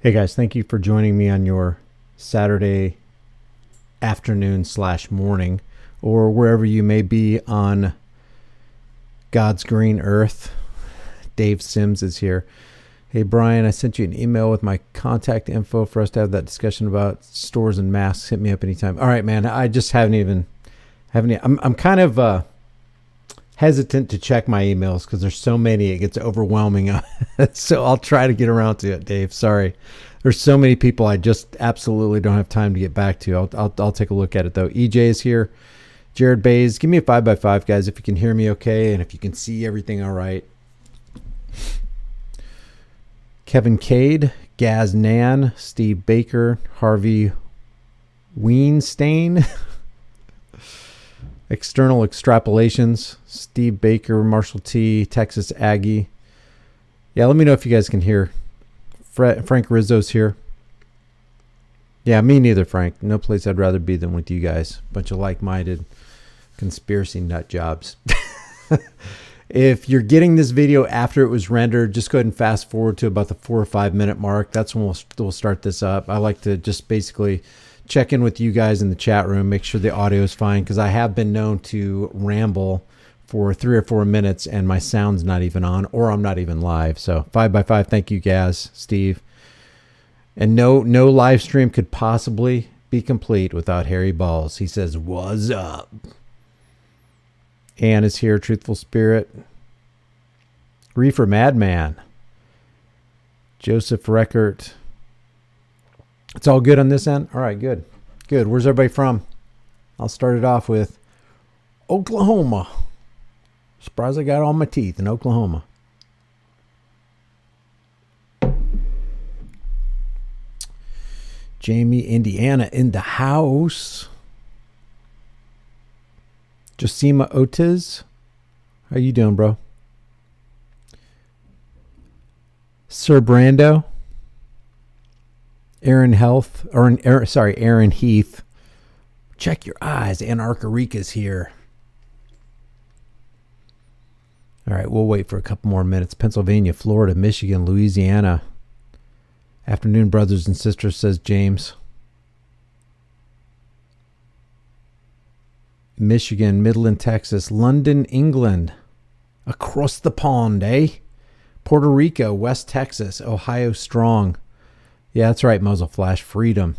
Hey guys, thank you for joining me on your Saturday afternoon / morning, or wherever you may be on God's green earth. Dave Sims is here. Hey Brian, I sent you an email with my contact info for us to have that discussion about stores and masks. Hit me up anytime. All right, man. I just haven't. I'm kind of hesitant to check my emails because there's so many. It gets overwhelming. So I'll try to get around to it, Dave. Sorry. There's so many people I just absolutely don't have time to get back to. I'll take a look at it though. EJ is here. Jared Bays, give me a 5x5, guys, if you can hear me okay and if you can see everything all right. Kevin Cade, Gaz Nan, Steve Baker, Harvey Weinstein. External extrapolations, Steve Baker, Marshall T, Texas Aggie. Yeah, let me know if you guys can hear. Frank Rizzo's here. Yeah, me neither, Frank. No place I'd rather be than with you guys. Bunch of like-minded conspiracy nut jobs. If you're getting this video after it was rendered, just go ahead and fast forward to about the 4 or 5 minute mark. That's when we'll start this up. I like to just basically check in with you guys in the chat room, make sure the audio is fine, because I have been known to ramble for 3 or 4 minutes and my sound's not even on, or I'm not even live. So 5x5, thank you, Gaz, Steve. And no live stream could possibly be complete without Harry Balls. He says, "What's up?" Ann is here, Truthful Spirit. Reefer Madman. Joseph Reckert. It's all good on this end? All right, good. Good. Where's everybody from? I'll start it off with Oklahoma. Surprised I got all my teeth in Oklahoma. Jamie, Indiana in the house. Josima Otis. How you doing, bro? Sir Brando. Aaron Heath. Check your eyes. Anarcharica's here. All right, we'll wait for a couple more minutes. Pennsylvania, Florida, Michigan, Louisiana. Afternoon, brothers and sisters, says James. Michigan, Midland, Texas, London, England. Across the pond, eh? Puerto Rico, West Texas, Ohio strong. Yeah, that's right, Muzzle Flash. Freedom.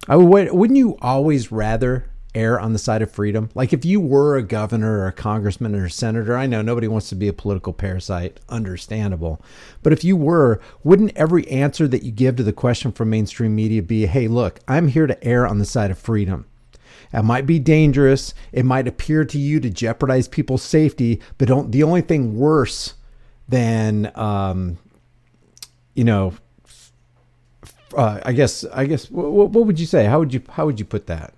Wouldn't you always rather err on the side of freedom? Like if you were a governor or a congressman or a senator, I know nobody wants to be a political parasite, understandable. But if you were, wouldn't every answer that you give to the question from mainstream media be, hey, look, I'm here to err on the side of freedom. It might be dangerous. It might appear to you to jeopardize people's safety, but the only thing worse than, I guess, what would you say? How would you put that?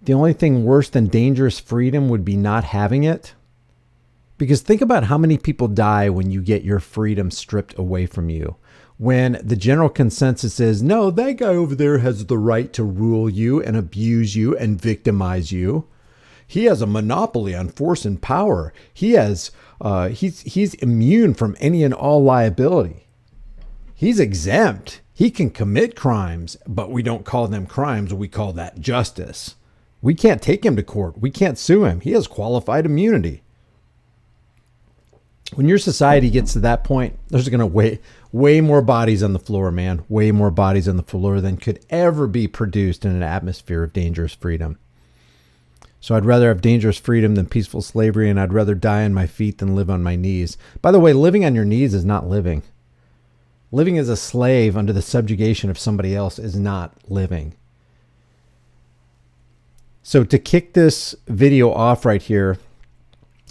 The only thing worse than dangerous freedom would be not having it. Because think about how many people die when you get your freedom stripped away from you. When the general consensus is, no, that guy over there has the right to rule you and abuse you and victimize you. He has a monopoly on force and power. He's immune from any and all liability. He's exempt. He can commit crimes, but we don't call them crimes. We call that justice. We can't take him to court. We can't sue him. He has qualified immunity. When your society gets to that point, there's going to way more bodies on the floor, man. Way more bodies on the floor than could ever be produced in an atmosphere of dangerous freedom. So I'd rather have dangerous freedom than peaceful slavery, and I'd rather die on my feet than live on my knees. By the way, living on your knees is not living. Living as a slave under the subjugation of somebody else is not living. So to kick this video off right here,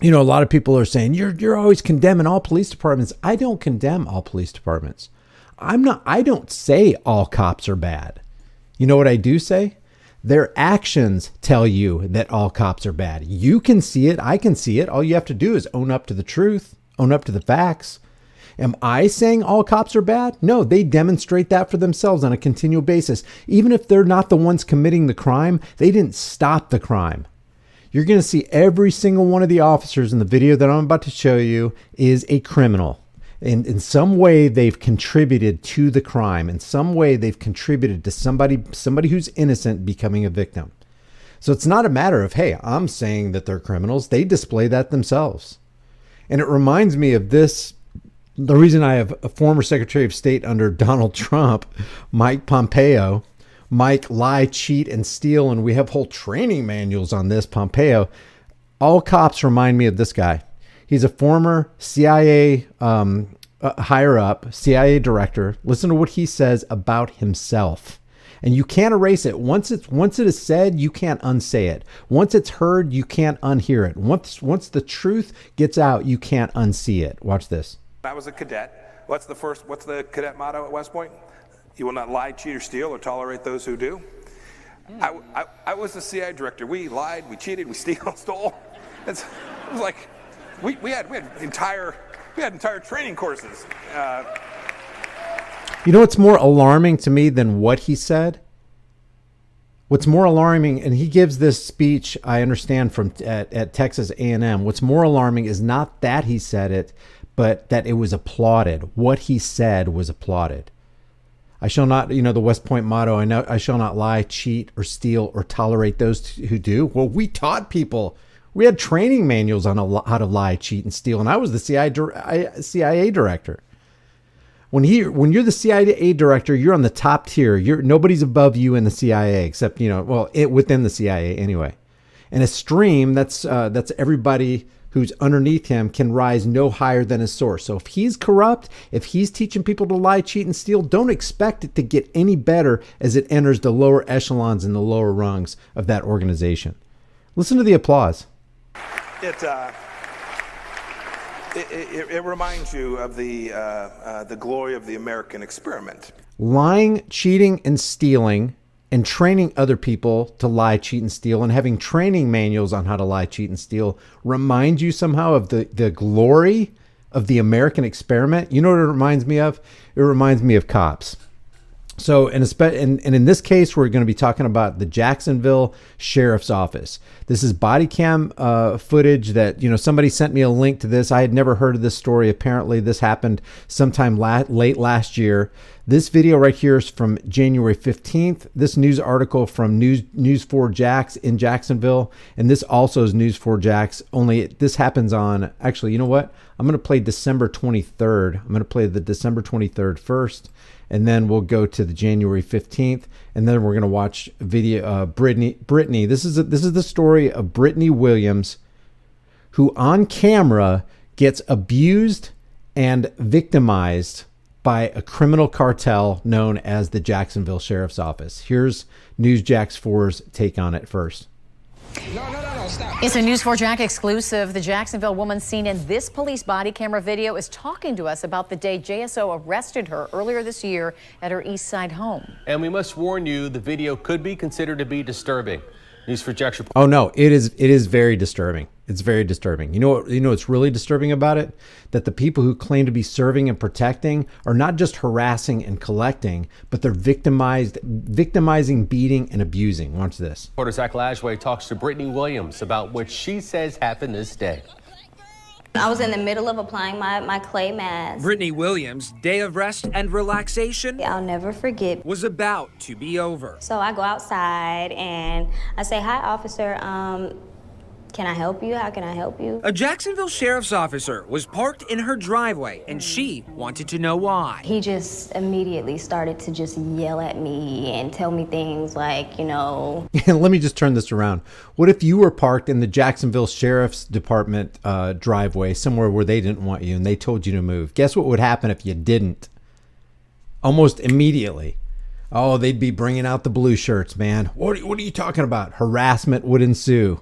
a lot of people are saying, you're always condemning all police departments. I don't condemn all police departments. I don't say all cops are bad. You know what I do say? Their actions tell you that all cops are bad. You can see it. I can see it. All you have to do is own up to the truth, own up to the facts. Am I saying all cops are bad? No, they demonstrate that for themselves on a continual basis. Even if they're not the ones committing the crime, they didn't stop the crime. You're going to see every single one of the officers in the video that I'm about to show you is a criminal. In some way, they've contributed to the crime. In some way, they've contributed to somebody who's innocent becoming a victim. So it's not a matter of, hey, I'm saying that they're criminals. They display that themselves. And it reminds me of this. The reason I have a former Secretary of State under Donald Trump, Mike Pompeo, Mike lie, cheat, and steal, and we have whole training manuals on this, Pompeo. All cops remind me of this guy. He's a former CIA higher up, CIA director. Listen to what he says about himself. And you can't erase it. Once it is said, you can't unsay it. Once it's heard, you can't unhear it. Once the truth gets out, you can't unsee it. Watch this. I was a cadet. What's the cadet motto at West Point? You will not lie, cheat, or steal, or tolerate those who do. I was the CIA director. We lied, we cheated, we stole. It was like we had entire training courses. You know what's more alarming to me than what he said? What's more alarming, and he gives this speech, I understand, from at Texas A&M. What's more alarming is not that he said it, but that it was applauded. What he said was applauded. I shall not, the West Point motto, I shall not lie, cheat, or steal, or tolerate those who do. Well, we taught people. We had training manuals on how to lie, cheat, and steal, and I was the CIA director. When you're the CIA director, you're on the top tier. Nobody's above you in the CIA except, within the CIA anyway. And a stream, that's everybody who's underneath him can rise no higher than his source. So if he's corrupt, if he's teaching people to lie, cheat, and steal, don't expect it to get any better as it enters the lower echelons and the lower rungs of that organization. Listen to the applause. It reminds you of the glory of the American experiment. Lying, cheating, and stealing, and training other people to lie, cheat, and steal, and having training manuals on how to lie, cheat, and steal remind you somehow of the glory of the American experiment. You know what it reminds me of? It reminds me of cops. So, and in this case, we're going to be talking about the Jacksonville Sheriff's Office. This is body cam footage that, somebody sent me a link to this. I had never heard of this story. Apparently, this happened sometime late last year. This video right here is from January 15th. This news article from News 4 Jax in Jacksonville. And this also is News 4 Jax, only this happens on, actually, you know what? I'm going to play December 23rd. I'm going to play the December 23rd first. And then we'll go to the January 15th, and then we're going to watch video Brittany. This is the story of Brittany Williams, who on camera gets abused and victimized by a criminal cartel known as the Jacksonville Sheriff's Office. Here's News Jax 4's take on it first. No, stop. It's a News 4 Jack exclusive. The Jacksonville woman seen in this police body camera video is talking to us about the day JSO arrested her earlier this year at her East Side home. And we must warn you, the video could be considered to be disturbing. News 4 Jack's report. Oh no, it is very disturbing. It's very disturbing. You know what's really disturbing about it? That the people who claim to be serving and protecting are not just harassing and collecting, but they're victimizing, beating, and abusing. Watch this. Reporter Zach Lashway talks to Brittany Williams about what she says happened this day. I was in the middle of applying my clay mask. Brittany Williams' day of rest and relaxation, I'll never forget, was about to be over. So I go outside and I say, "Hi, officer, can I help you? How can I help you?" A Jacksonville sheriff's officer was parked in her driveway, and she wanted to know why. He just immediately started to just yell at me and tell me things like, Let me just turn this around. What if you were parked in the Jacksonville Sheriff's Department driveway somewhere where they didn't want you and they told you to move? Guess what would happen if you didn't? Almost immediately. Oh, they'd be bringing out the blue shirts, man. What are you talking about? Harassment would ensue.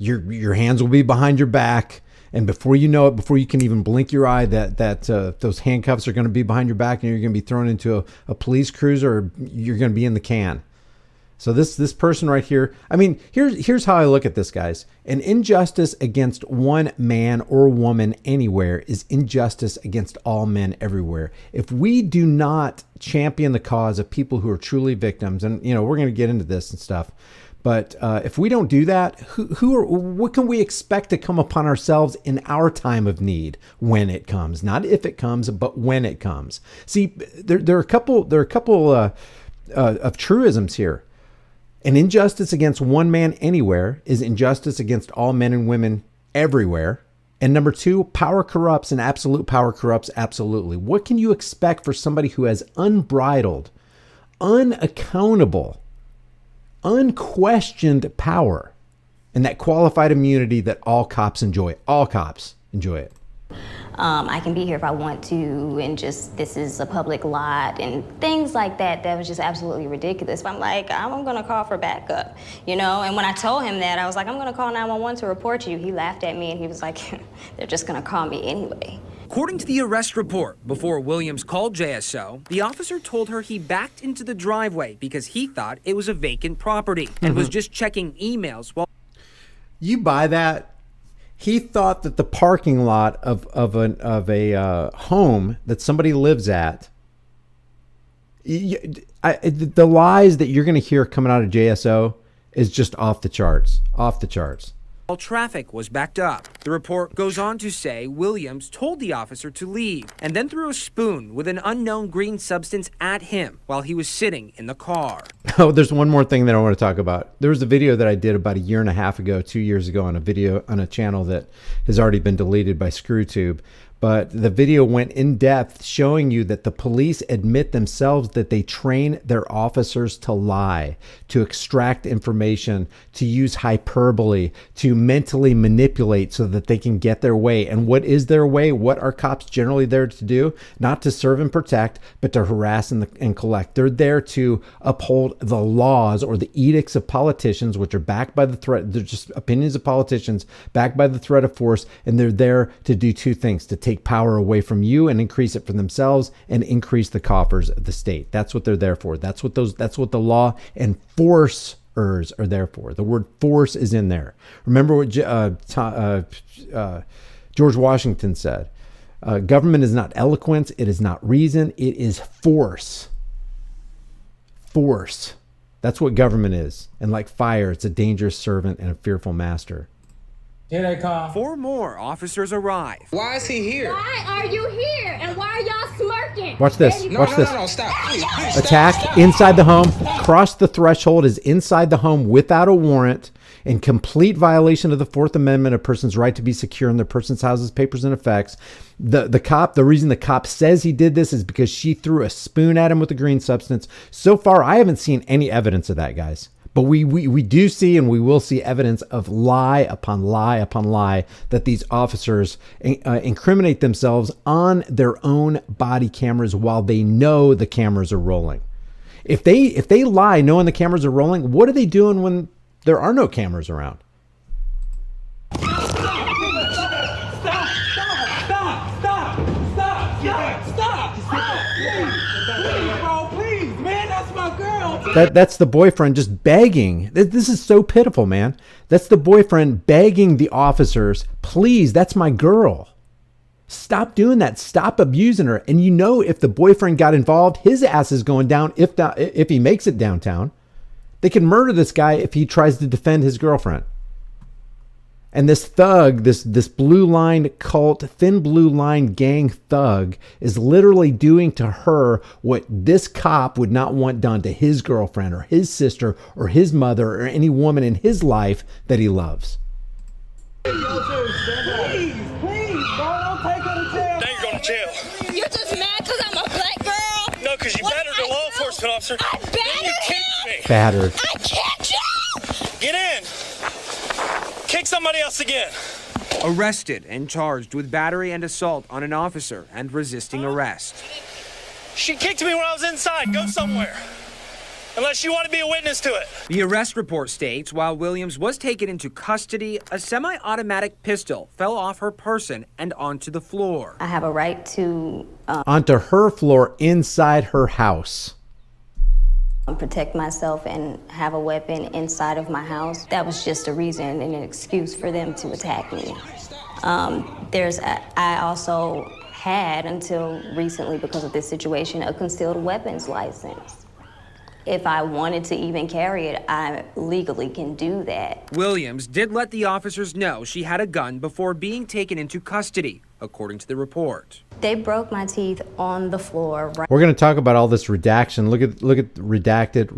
Your hands will be behind your back, and before you know it, before you can even blink your eye, those handcuffs are going to be behind your back, and you're going to be thrown into a police cruiser, or you're going to be in the can. So this person right here, I mean, here's how I look at this, guys. An injustice against one man or woman anywhere is injustice against all men everywhere. If we do not champion the cause of people who are truly victims, and we're going to get into this and stuff, But if we don't do that, what can we expect to come upon ourselves in our time of need when it comes? Not if it comes, but when it comes. See, there are a couple of truisms here. An injustice against one man anywhere is injustice against all men and women everywhere. And number two, power corrupts, and absolute power corrupts absolutely. What can you expect for somebody who has unbridled, unaccountable, unquestioned power and that qualified immunity that all cops enjoy? All cops enjoy it. I can be here if I want to, and just this is a public lot and things like that. That was just absolutely ridiculous. But I'm like, I'm gonna call for backup, you know? And when I told him that, I was like, I'm gonna call 911 to report you. He laughed at me and he was like, they're just gonna call me anyway. According to the arrest report, before Williams called JSO, the officer told her he backed into the driveway because he thought it was a vacant property and was just checking emails while... You buy that? He thought that the parking lot of a home that somebody lives at, the lies that you're going to hear coming out of JSO is just off the charts, while traffic was backed up. The report goes on to say Williams told the officer to leave and then threw a spoon with an unknown green substance at him while he was sitting in the car. Oh, there's one more thing that I want to talk about. There was a video that I did about 1.5 years ago, 2 years ago, on a channel that has already been deleted by ScrewTube. But the video went in depth showing you that the police admit themselves that they train their officers to lie, to extract information, to use hyperbole, to mentally manipulate so that they can get their way. And what is their way? What are cops generally there to do? Not to serve and protect, but to harass and collect. They're there to uphold the laws or the edicts of politicians, which are backed by the threat. They're just opinions of politicians backed by the threat of force. And they're there to do two things: to take power away from you and increase it for themselves, and increase the coffers of the state. That's what they're there for. That's what the law enforcers are there for. The word force is in there. Remember what George Washington said: government is not eloquence, it is not reason, it is force. Force. That's what government is. And like fire, it's a dangerous servant and a fearful master. Here they come. 4 more officers arrive. Why is he here? Why are you here? And why are y'all smirking? Watch this. Watch this. No, stop. Please, Attack stop. inside the home. Cross the threshold, is inside the home without a warrant, in complete violation of the 4th Amendment, a person's right to be secure in their person's houses, papers, and effects. The reason the cop says he did this is because she threw a spoon at him with a green substance. So far, I haven't seen any evidence of that, guys. But we do see, and we will see, evidence of lie upon lie upon lie that these officers incriminate themselves on their own body cameras while they know the cameras are rolling. If they lie knowing the cameras are rolling, what are they doing when there are no cameras around? That's the boyfriend just begging. This is so pitiful, man. That's the boyfriend begging the officers, please, that's my girl. Stop doing that. Stop abusing her. And you know, if the boyfriend got involved, his ass is going down if he makes it downtown. They can murder this guy if he tries to defend his girlfriend. And this thug, this blue line cult, thin blue line gang thug, is literally doing to her what this cop would not want done to his girlfriend or his sister or his mother or any woman in his life that he loves. Please, bro, don't take her to jail. Now you're going to jail. You're just mad because I'm a black girl? No, because you battered a law enforcement officer. I battered You him? kicked me. Battered. I kicked you! Get in. Kick somebody else again. Arrested and charged with battery and assault on an officer and resisting arrest. She kicked me when I was inside. Go somewhere. Unless you want to be a witness to it. The arrest report states while Williams was taken into custody, a semi-automatic pistol fell off her person and onto the floor. I have a right to Onto her floor inside her house. protect myself and have a weapon inside of my house. That was just a reason and an excuse for them to attack me. I also had, until recently because of this situation, a concealed weapons license. If I wanted to even carry it, I legally can do that. Williams did let the officers know she had a gun before being taken into custody, according to the report. They broke my teeth on the floor. Right. We're going to talk about all this redaction. Look at redacted.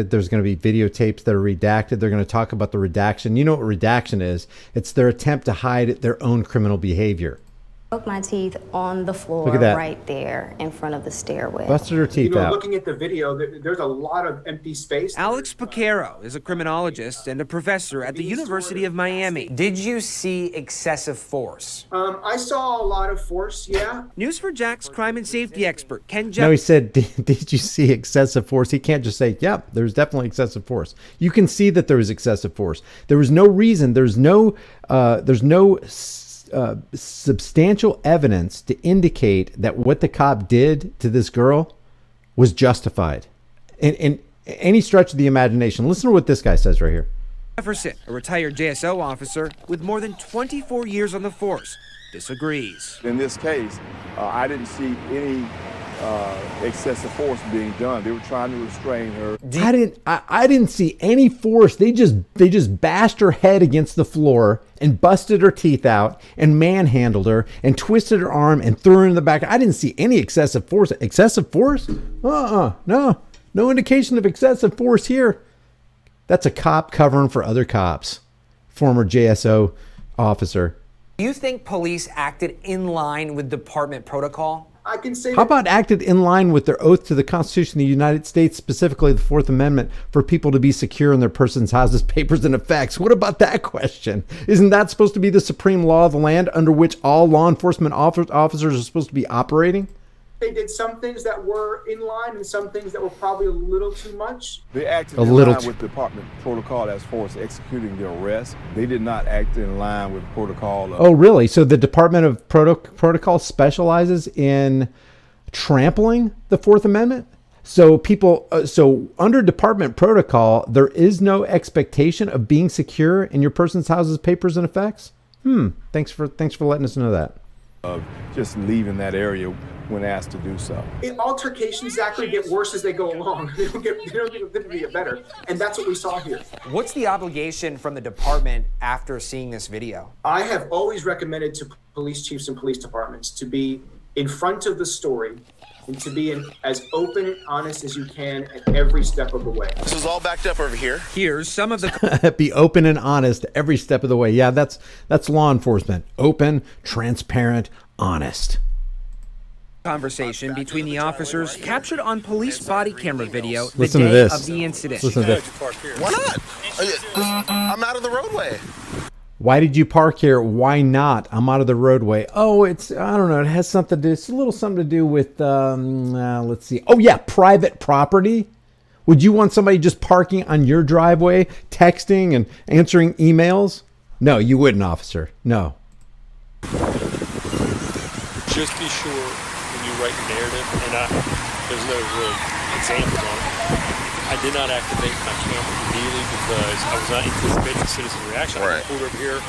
There's going to be videotapes that are redacted. They're going to talk about the redaction. You know what redaction is? It's their attempt to hide their own criminal behavior. Broke my teeth on the floor right there in front of the stairway. Busted her teeth out. Looking at the video, there's a lot of empty space. Alex Picaro is a criminologist and a professor at the University of Miami. Did you see excessive force? I saw a lot of force, yeah. News4Jack's crime and safety expert, Ken Jeff. No, he said, did you see excessive force? He can't just say, yep, there's definitely excessive force. You can see that there was excessive force. There was no reason, there's no substantial evidence to indicate that what the cop did to this girl was justified in any stretch of the imagination. Listen to what this guy says right here. Jefferson, a retired JSO officer with more than 24 years on the force, disagrees. In this case, I didn't see any excessive force being done. They were trying to restrain her. I didn't see any force. They just bashed her head against the floor and busted her teeth out and manhandled her and twisted her arm and threw her in the back. I didn't see any excessive force. Excessive force? No indication of excessive force here. That's a cop covering for other cops. Former JSO officer. Do you think police acted in line with department protocol? I can say. How about acted in line with their oath to the Constitution of the United States, specifically the Fourth Amendment, for people to be secure in their persons, houses, papers, and effects? What about that question? Isn't that supposed to be the supreme law of the land under which all law enforcement officers are supposed to be operating? They did some things that were in line and some things that were probably a little too much. They acted in line with department protocol as far as executing the arrest. They did not act in line with protocol. Oh, really? So the Department of Protocol specializes in trampling the Fourth Amendment? So so under department protocol, there is no expectation of being secure in your person's houses, papers, and effects? Thanks for letting us know that. Just leaving that area when asked to do so. Altercations actually get worse as they go along. They don't get better. And that's what we saw here. What's the obligation from the department after seeing this video? I have always recommended to police chiefs and police departments to be in front of the story and to be as open and honest as you can at every step of the way. This is all backed up over here. Here's some of the be open and honest every step of the way. Yeah, that's law enforcement. Open, transparent, honest. Conversation between the officers captured on police body camera video the Listen to day this. of the incident. Listen to this. Why not? I'm out of the roadway. Why did you park here? Why not? I'm out of the roadway. Oh, I don't know. It has something to do. It's a little something to do with, let's see. Oh, yeah, private property. Would you want somebody just parking on your driveway, texting and answering emails? No, you wouldn't, officer. No. Just be sure when you write your narrative, and there's no real examples on it. I did not activate my camera immediately because I was not anticipating citizen reaction. I pulled over here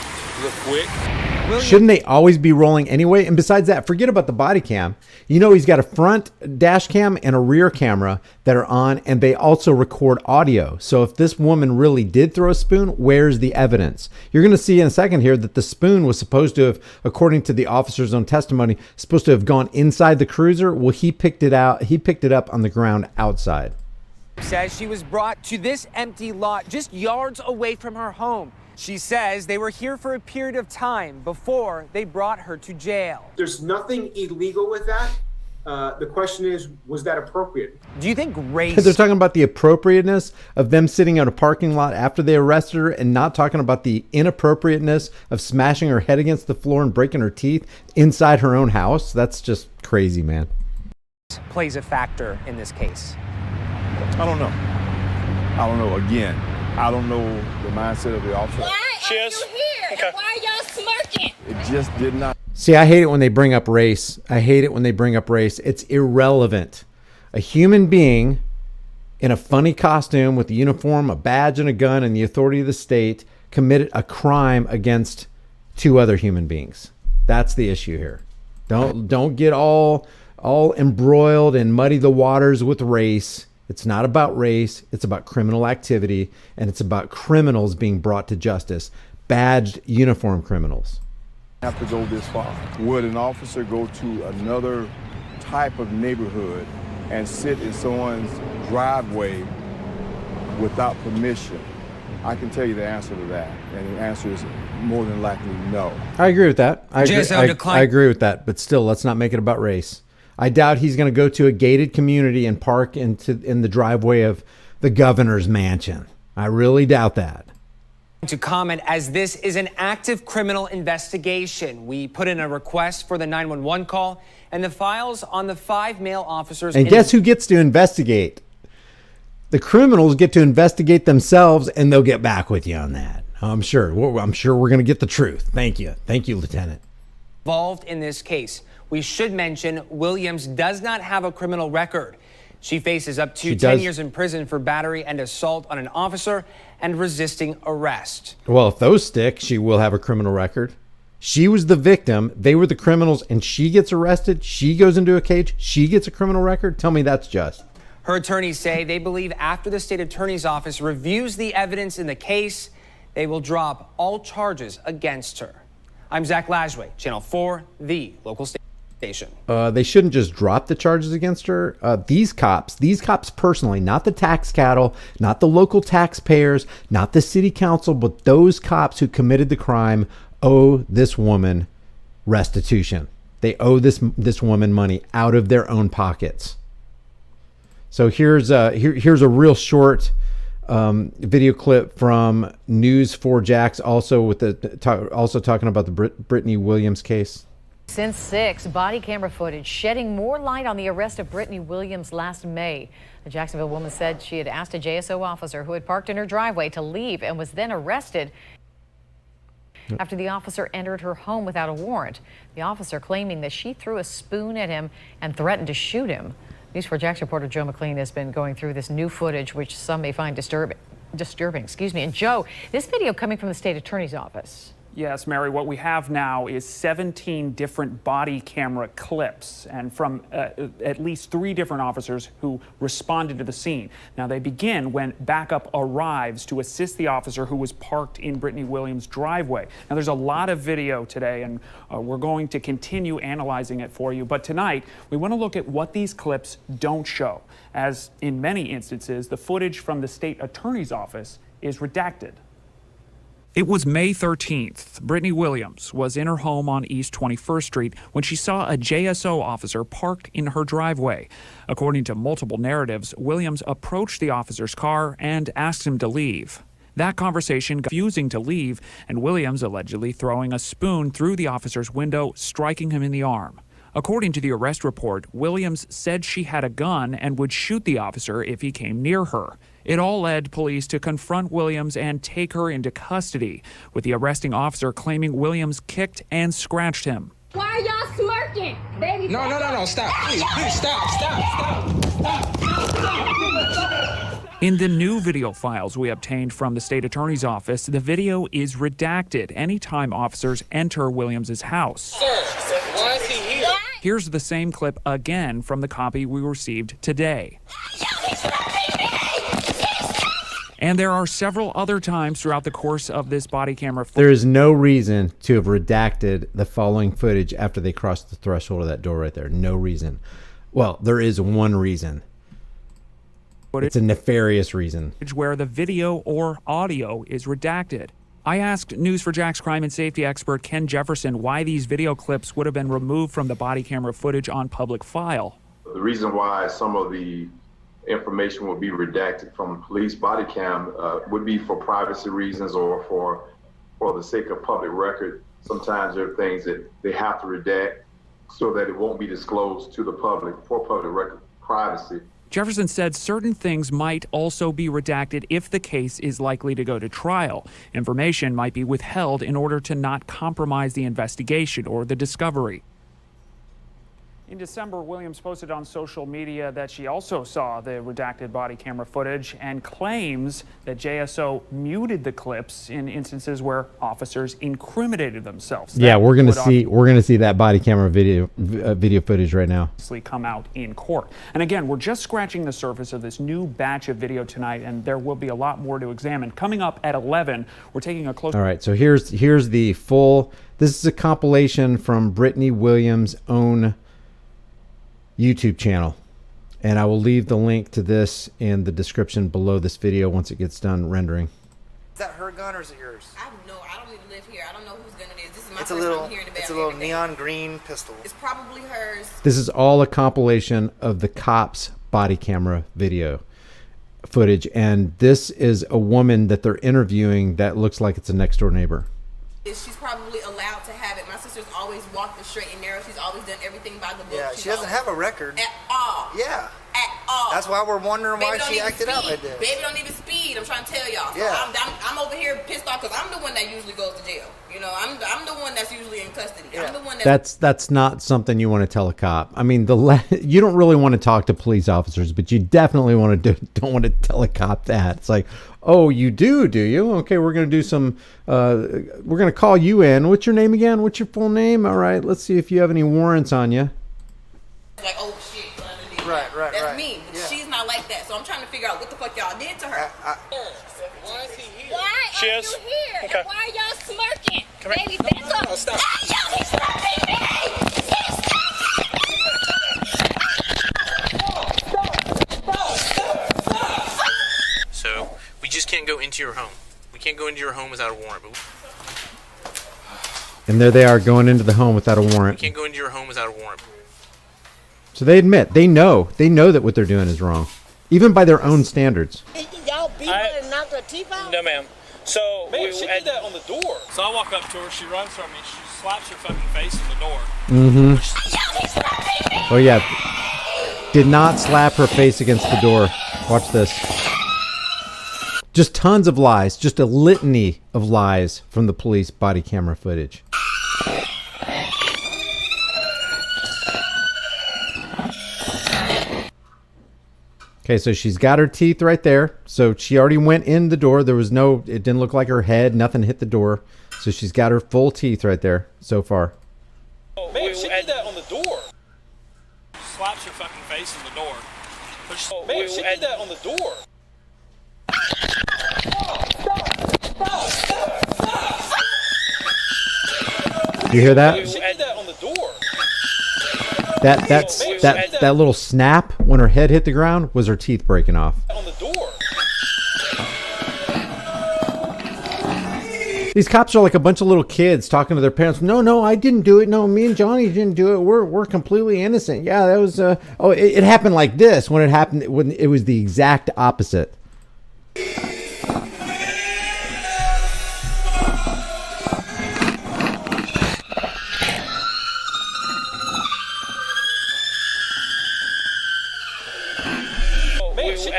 real quick. Shouldn't they always be rolling anyway? And besides that, forget about the body cam. You know, he's got a front dash cam and a rear camera that are on, and they also record audio. So if this woman really did throw a spoon, where's the evidence? You're going to see in a second here that the spoon was supposed to have, according to the officer's own testimony, supposed to have gone inside the cruiser. Well, he picked it out. He picked it up on the ground outside. Says she was brought to this empty lot just yards away from her home. She says they were here for a period of time before they brought her to jail. There's nothing illegal with that. The question is, was that appropriate? Do you think race... They're talking about the appropriateness of them sitting at a parking lot after they arrested her and not talking about the inappropriateness of smashing her head against the floor and breaking her teeth inside her own house. That's just crazy, man. Plays a factor in this case. I don't know. Again, I don't know the mindset of the officer. Why are you here? Okay. Why are y'all smirking? It just did not. See, I hate it when they bring up race. It's irrelevant. A human being in a funny costume with a uniform, a badge, and a gun, and the authority of the state committed a crime against two other human beings. That's the issue here. Don't get all embroiled and muddy the waters with race. It's not about race. It's about criminal activity, and it's about criminals being brought to justice, badged uniform criminals. Have to go this far. Would an officer go to another type of neighborhood and sit in someone's driveway without permission? I can tell you the answer to that, and the answer is more than likely no. I agree with that. I JSO agree with that, but still, let's not make it about race. I doubt he's going to go to a gated community and park in the driveway of the governor's mansion. I really doubt that. To comment, as this is an active criminal investigation, we put in a request for the 911 call and the files on the 5 male officers. And guess who gets to investigate? The criminals get to investigate themselves, and they'll get back with you on that. I'm sure we're going to get the truth. Thank you, Lieutenant. Involved in this case. We should mention Williams does not have a criminal record. She faces up to 10 years in prison for battery and assault on an officer and resisting arrest. Well, if those stick, she will have a criminal record. She was the victim. They were the criminals, and she gets arrested. She goes into a cage. She gets a criminal record. Tell me that's just. Her attorneys say they believe after the state attorney's office reviews the evidence in the case, they will drop all charges against her. I'm Zach Lajway, Channel 4, the local station. They shouldn't just drop the charges against her. These cops personally, not the tax cattle, not the local taxpayers, not the city council, but those cops who committed the crime owe this woman restitution. They owe this woman money out of their own pockets. So here's a real short video clip from News4Jax, also talking about the Brittany Williams case. Since 6, body camera footage shedding more light on the arrest of Brittany Williams last May. A Jacksonville woman said she had asked a JSO officer who had parked in her driveway to leave and was then arrested after the officer entered her home without a warrant. The officer claiming that she threw a spoon at him and threatened to shoot him. News4Jax reporter Joe McLean has been going through this new footage, which some may find disturbing. And Joe, this video coming from the state attorney's office. Yes, Mary, what we have now is 17 different body camera clips and from at least 3 different officers who responded to the scene. Now, they begin when backup arrives to assist the officer who was parked in Brittany Williams' driveway. Now, there's a lot of video today, and we're going to continue analyzing it for you. But tonight, we want to look at what these clips don't show, as in many instances, the footage from the state attorney's office is redacted. It was May 13th. Brittany Williams was in her home on East 21st Street when she saw a JSO officer parked in her driveway. According to multiple narratives, Williams approached the officer's car and asked him to leave. That conversation refusing to leave, and Williams allegedly throwing a spoon through the officer's window, striking him in the arm. According to the arrest report, Williams said she had a gun and would shoot the officer if he came near her. It all led police to confront Williams and take her into custody, with the arresting officer claiming Williams kicked and scratched him. Why are y'all smirking? Baby, No, stop. Please, stop. In the new video files we obtained from the state attorney's office, the video is redacted anytime officers enter Williams' house. Sir, why is he here? Here's the same clip again from the copy we received today. And there are several other times throughout the course of this body camera. There is no reason to have redacted the following footage after they crossed the threshold of that door right there. No reason. Well, there is one reason. It's a nefarious reason. Where the video or audio is redacted. I asked News4Jax crime and safety expert Ken Jefferson why these video clips would have been removed from the body camera footage on public file. The reason why some of the information will be redacted from police body cam would be for privacy reasons or for the sake of public record. Sometimes there are things that they have to redact so that it won't be disclosed to the public for public record privacy. Jefferson said certain things might also be redacted if the case is likely to go to trial. Information might be withheld in order to not compromise the investigation or the discovery. In December, Williams posted on social media that she also saw the redacted body camera footage and claims that JSO muted the clips in instances where officers incriminated themselves. Yeah, That we're gonna would see that body camera video footage right now. come out in court. And again, we're just scratching the surface of this new batch of video tonight, and there will be a lot more to examine. Coming up at 11, we're taking a close. All right, so here's the full. This is a compilation from Brittany Williams' own YouTube channel, and I will leave the link to this in the description below this video once it gets done rendering. Is that her gun or is it yours? I don't even live here. I don't know whose gun it is. This is my It's first time hearing about it. It's a little neon green pistol. It's probably hers. This is all a compilation of the cops' body camera video footage, and this is a woman that they're interviewing that looks like it's a next door neighbor. She's probably allowed to have it. My sister's always walked the straight and narrow. She's always done everything by the book. Yeah, she doesn't have a record. At all. Yeah. At all. That's why we're wondering Baby why don't she even acted out speed. like this. Baby don't even speed. I'm trying to tell y'all. So Yeah. I'm over here pissed off because I'm the one that usually goes to jail. You know, I'm the one that's usually in custody. I'm the one That's not something you want to tell a cop. I mean, you don't really want to talk to police officers, but you definitely don't want to tell a cop that. It's like, oh, you do you? Okay, we're gonna do some. We're gonna call you in. What's your name again? What's your full name? All right, let's see if you have any warrants on you. like, oh shit. Right. That's me. But she's not like that. So I'm trying to figure out what the fuck y'all did to her. Why are She you is. here? Okay. And why are y'all smirking? Come here. Baby, back up. Stop. Hey, yo, he's smirking me! So we just can't go into your home. We can't go into your home without a warrant. But And there they are going into the home without a we warrant. can't go into your home without a warrant. So they admit, they know that what they're doing is wrong, even by their own standards. Y'all beat her and knocked her teeth out? No, ma'am. So she did that on the door. So I walk up to her. She runs from me. She slaps her fucking face in the door. Mm-hmm. Oh yeah, did not slap her face against the door. Watch this. Just tons of lies, just a litany of lies from the police body camera footage. Okay, so she's got her teeth right there. So she already went in the door. There was it didn't look like her head, nothing hit the door. So she's got her full teeth right there so far. Man, she did that on the door. Slaps her fucking face in the door. Man, she did that on the door. You hear that? She did that on the door. That little snap when her head hit the ground was her teeth breaking off. On the door. These cops are like a bunch of little kids talking to their parents. No, I didn't do it. No, me and Johnny didn't do it. We're completely innocent. Yeah, that was it happened like this. When it was the exact opposite.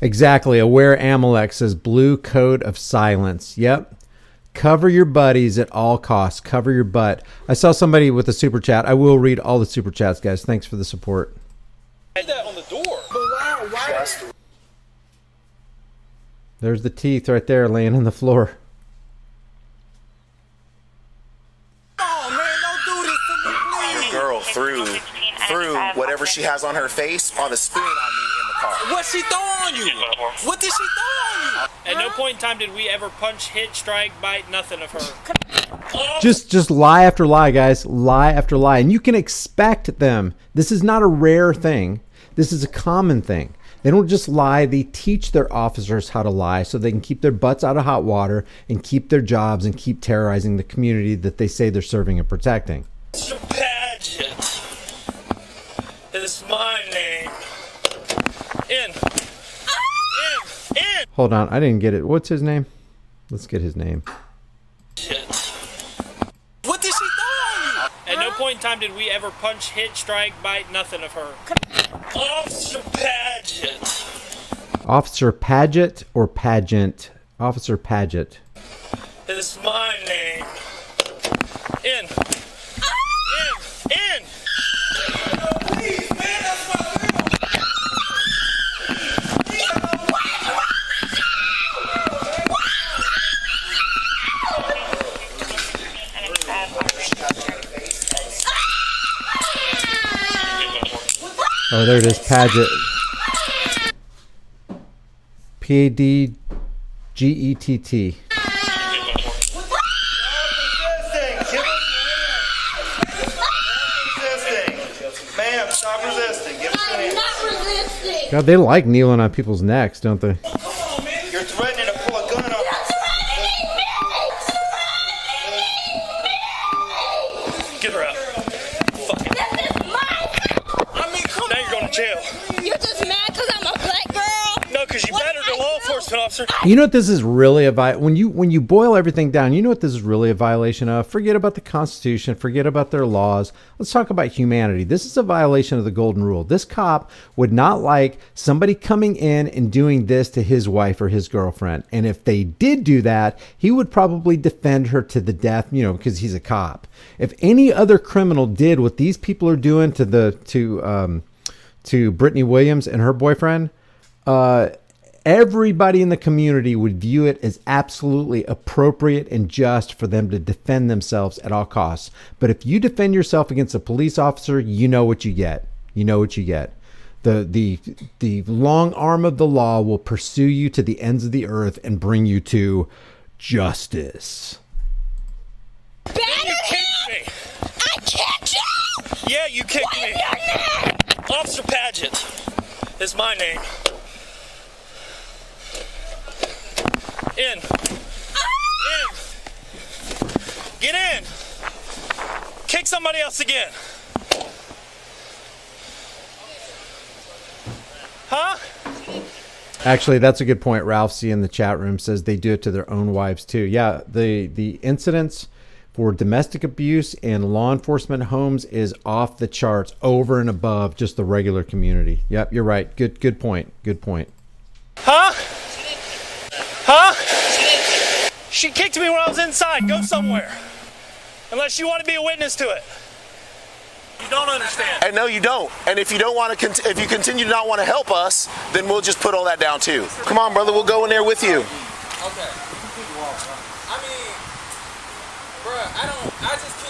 Exactly. Aware Amalek says blue code of silence. Yep. Cover your buddies at all costs. Cover your butt. I saw somebody with a super chat. I will read all the super chats, guys. Thanks for the support. Did that on the door. But why? There's the teeth right there laying on the floor. Oh man, don't do this to me, please. Your girl threw whatever she has on her face on a spoon on me in the car. What she throw on you? What did she throw on you? At no point in time did we ever punch, hit, strike, bite, nothing of her. Just lie after lie, guys. Lie after lie. And you can expect them. This is not a rare thing. This is a common thing. They don't just lie. They teach their officers how to lie so they can keep their butts out of hot water and keep their jobs and keep terrorizing the community that they say they're serving and protecting. Paget is my name. In. Hold on. I didn't get it. What's his name? Let's get his name. What did she throw on you? At no point in time did we ever punch, hit, strike, bite, nothing of her. Officer Paget. Officer Paget or Pageant? Officer Paget. Is my name. In. Oh, there it is. Paget. P-A-D-G-E-T-T. Ma'am, stop resisting. Give us your hands. Not resisting. God, they like kneeling on people's necks, don't they? You're threatening to pull a gun on us. Get her out. Fuck it. I mean, come Now you're going to jail. You're just mad because I'm a black girl? No, because you battered a law enforcement officer. You know what this is really when you boil everything down, you know what this is really a violation of? Forget about the Constitution, forget about their laws. Let's talk about humanity. This is a violation of the golden rule. This cop would not like somebody coming in and doing this to his wife or his girlfriend. And if they did do that, he would probably defend her to the death, you know, because he's a cop. If any other criminal did what these people are doing to Brittany Williams and her boyfriend, everybody in the community would view it as absolutely appropriate and just for them to defend themselves at all costs. But if you defend yourself against a police officer, you know what you get. You know what you get. The long arm of the law will pursue you to the ends of the earth and bring you to justice. Batter him! I kicked you! Yeah, you kicked me. What is your name? Officer Paget is my name. In. In. Get in. Kick somebody else again. Huh? Actually, that's a good point. Ralph C in the chat room says they do it to their own wives too. Yeah, the incidents for domestic abuse in law enforcement homes is off the charts, over and above just the regular community. Yep, you're right. Good point. Good point. Huh? Huh? She kicked me when I was inside. Go somewhere. Unless you want to be a witness to it. You don't understand. And no, you don't. And if you don't want to, if you continue to not want to help us, then we'll just put all that down too. Come on, brother, we'll go in there with you. Okay. I mean, bruh, can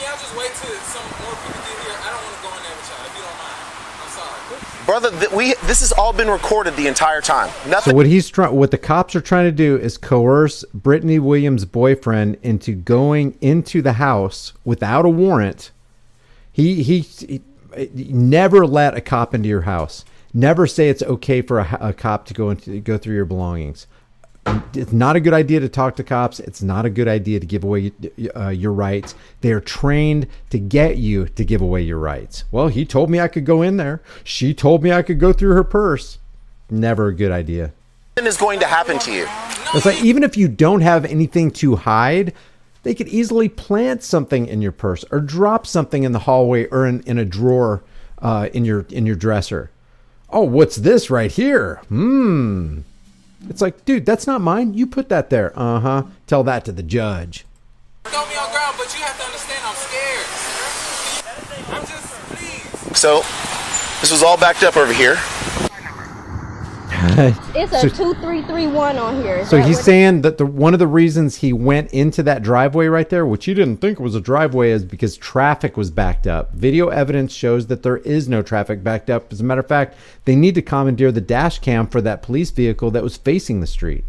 y'all just wait till some more people get here? I don't want to go in there with y'all, if you don't mind. I'm sorry. Brother, this has all been recorded the entire time. Nothing. So what the cops are trying to do is coerce Brittany Williams' boyfriend into going into the house without a warrant. He never let a cop into your house. Never say it's okay for a cop to go through your belongings. It's not a good idea to talk to cops. It's not a good idea to give away your rights. They are trained to get you to give away your rights. Well, he told me I could go in there. She told me I could go through her purse. Never a good idea. Nothing is going to happen to you. It's like, even if you don't have anything to hide, they could easily plant something in your purse or drop something in the hallway or in a drawer in your dresser. Oh, what's this right here? It's like, dude, that's not mine. You put that there. Tell that to the judge. Throw me on ground, but you have to understand I'm scared. I'm just, please. So, this was all backed up over here. It's a 2331 on here. So he's saying that one of the reasons he went into that driveway right there, which you didn't think was a driveway, is because traffic was backed up. Video evidence shows that there is no traffic backed up. As a matter of fact, they need to commandeer the dash cam for that police vehicle that was facing the street.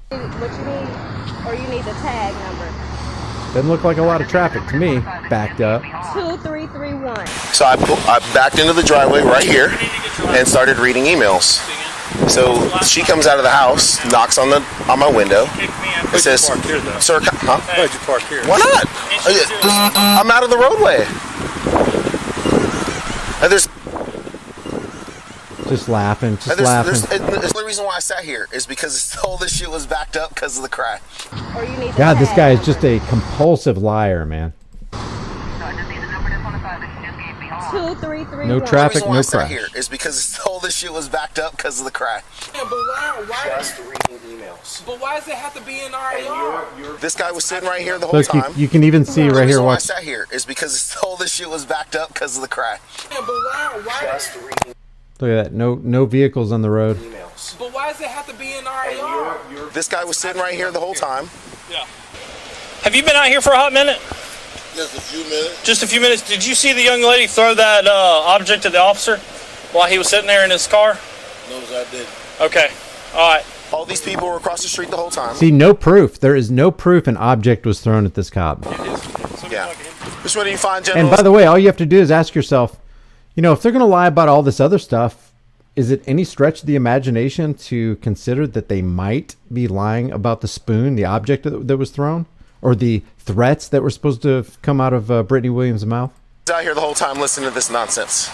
What you need, or you need the tag number. Doesn't look like a lot of traffic to me, backed up. 2331. So I backed into the driveway right here and started reading emails. So she comes out of the house, knocks on my window. It says, "Sir, huh? Why'd you park here? Why not? I'm out of the roadway." And there's just laughing, the only reason why I sat here is because all this shit was backed up because of the crash. God, this guy is just a compulsive liar, man. 2331. No traffic, no crash. crash. Here is because all this shit was backed up because of the crash. Yeah, but why? Just reading emails. But why does it have to be in our yard? This guy was sitting right here the whole Look, time. you can even see right here. Why I Watch. sat here is because all this shit was backed up because of the crash. Yeah, but why? Just reading Look at that. No vehicles on the road. emails. But why does it have to be in our yard? This guy was sitting right here the whole time. Yeah. Have you been out here for a hot minute? Just a few minutes. Just a few minutes. Did you see the young lady throw that object at the officer? while he was sitting there in his car? No, I didn't. Okay. All right. All these people were across the street the whole time. See, no proof. There is no proof an object was thrown at this cop. Yeah. Just what do you find, And by the way, all you have to do is ask yourself, you know, if they're going to lie about all this other stuff, is it any stretch of the imagination to consider that they might be lying about the spoon, the object that was thrown, or the threats that were supposed to have come out of Brittany Williams' mouth? He's out here the whole time listening to this nonsense.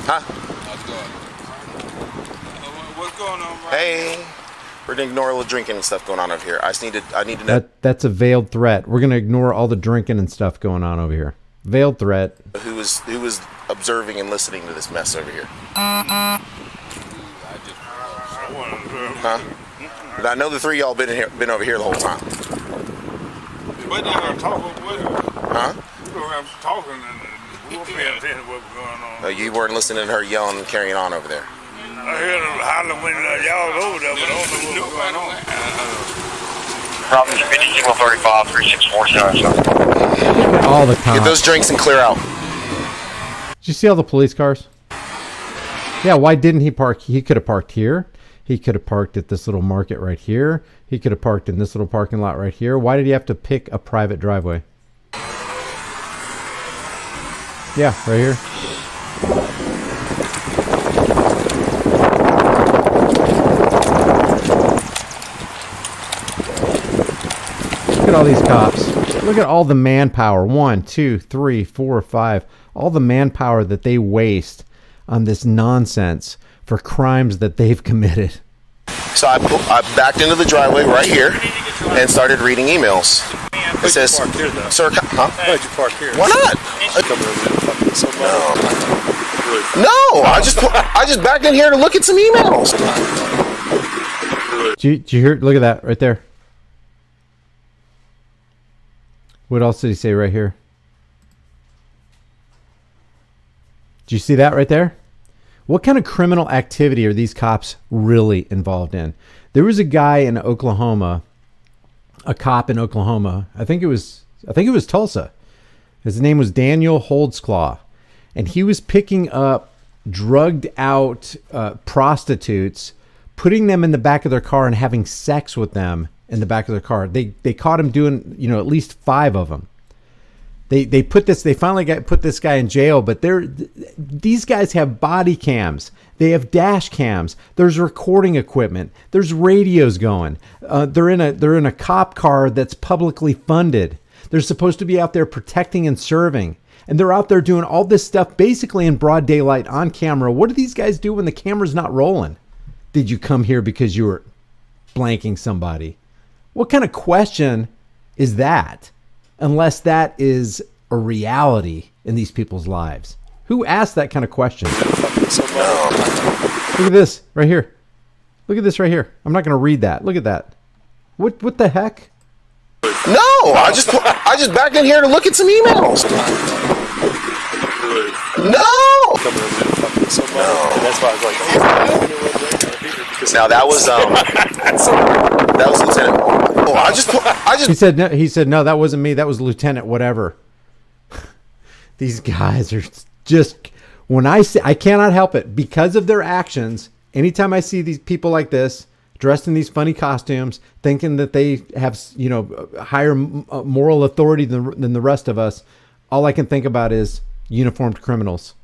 Huh? What's going on, bro? Hey, we're gonna ignore all the drinking and stuff going on over here. I need to know That's a veiled threat. We're going to ignore all the drinking and stuff going on over here. Veiled threat. who was observing and listening to this mess over here. Huh? But I know the three of y'all been over here the whole time. What they were talking with? Huh? We were talking and we were paying attention to what was going on. You weren't listening to her yelling and carrying on over there. I heard them hollering when y'all was over there, but I don't know what was going on. Property 50-35, 3647. Look at all the cops. Get those drinks and clear out. Did you see all the police cars? Yeah, why didn't he park? He could have parked here. He could have parked at this little market right here. He could have parked in this little parking lot right here. Why did he have to pick a private driveway? Yeah, right here. Look at all these cops. Look at all the manpower. 1, 2, 3, 4, 5. All the manpower that they waste on this nonsense for crimes that they've committed. So I backed into the driveway right here and started reading emails. It says, "Sir, huh? Why'd you park here? Why not? No, I just backed in here to look at some emails." Did you hear? Look at that right there. What else did he say right here? Did you see that right there? What kind of criminal activity are these cops really involved in? There was a guy in Oklahoma, a cop in Oklahoma. I think it was Tulsa. His name was Daniel Holdsclaw, and he was picking up drugged out prostitutes, putting them in the back of their car and having sex with them in the back of their car. They caught him doing, at least 5 of them. They finally put this guy in jail, but these guys have body cams. They have dash cams. There's recording equipment. There's radios going. They're in a cop car that's publicly funded. They're supposed to be out there protecting and serving. And they're out there doing all this stuff basically in broad daylight on camera. What do these guys do when the camera's not rolling? Did you come here because you were blanking somebody? What kind of question is that? Unless that is a reality in these people's lives. Who asked that kind of question? Look at this right here. Look at this right here. I'm not going to read that. Look at that. What the heck? No, I just backed in here to look at some emails. No. That's why I was like, now that was Lieutenant. Oh, I just. He said no. That wasn't me. That was Lieutenant whatever. These guys are just. When I say, I cannot help it because of their actions. Anytime I see these people like this, dressed in these funny costumes, thinking that they have, higher moral authority than the rest of us, all I can think about is uniformed criminals.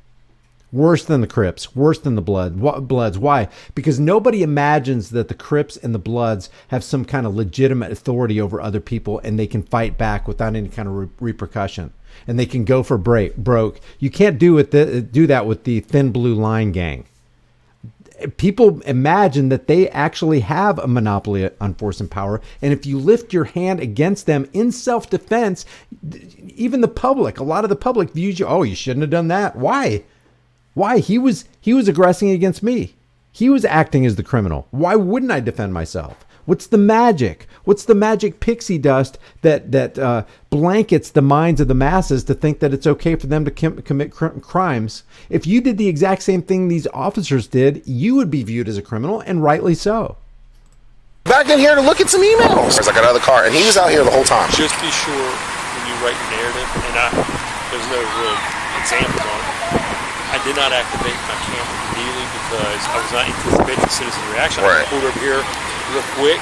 Worse than the Crips, worse than the Bloods. Why? Because nobody imagines that the Crips and the Bloods have some kind of legitimate authority over other people and they can fight back without any kind of repercussion. And they can go for broke. You can't do that with the Thin Blue Line gang. People imagine that they actually have a monopoly on force and power. And if you lift your hand against them in self-defense, even the public, a lot of the public views you, you shouldn't have done that. Why? He was aggressing against me. He was acting as the criminal. Why wouldn't I defend myself? What's the magic? What's the magic pixie dust that blankets the minds of the masses to think that it's okay for them to commit crimes? If you did the exact same thing these officers did, you would be viewed as a criminal, and rightly so. Back in here to look at some emails. I got out of the car, and he was out here the whole time. Just be sure when you write your narrative, and there's no real examples on it. I I did not activate my camera immediately because I was not anticipating the citizen reaction. I pulled over here real quick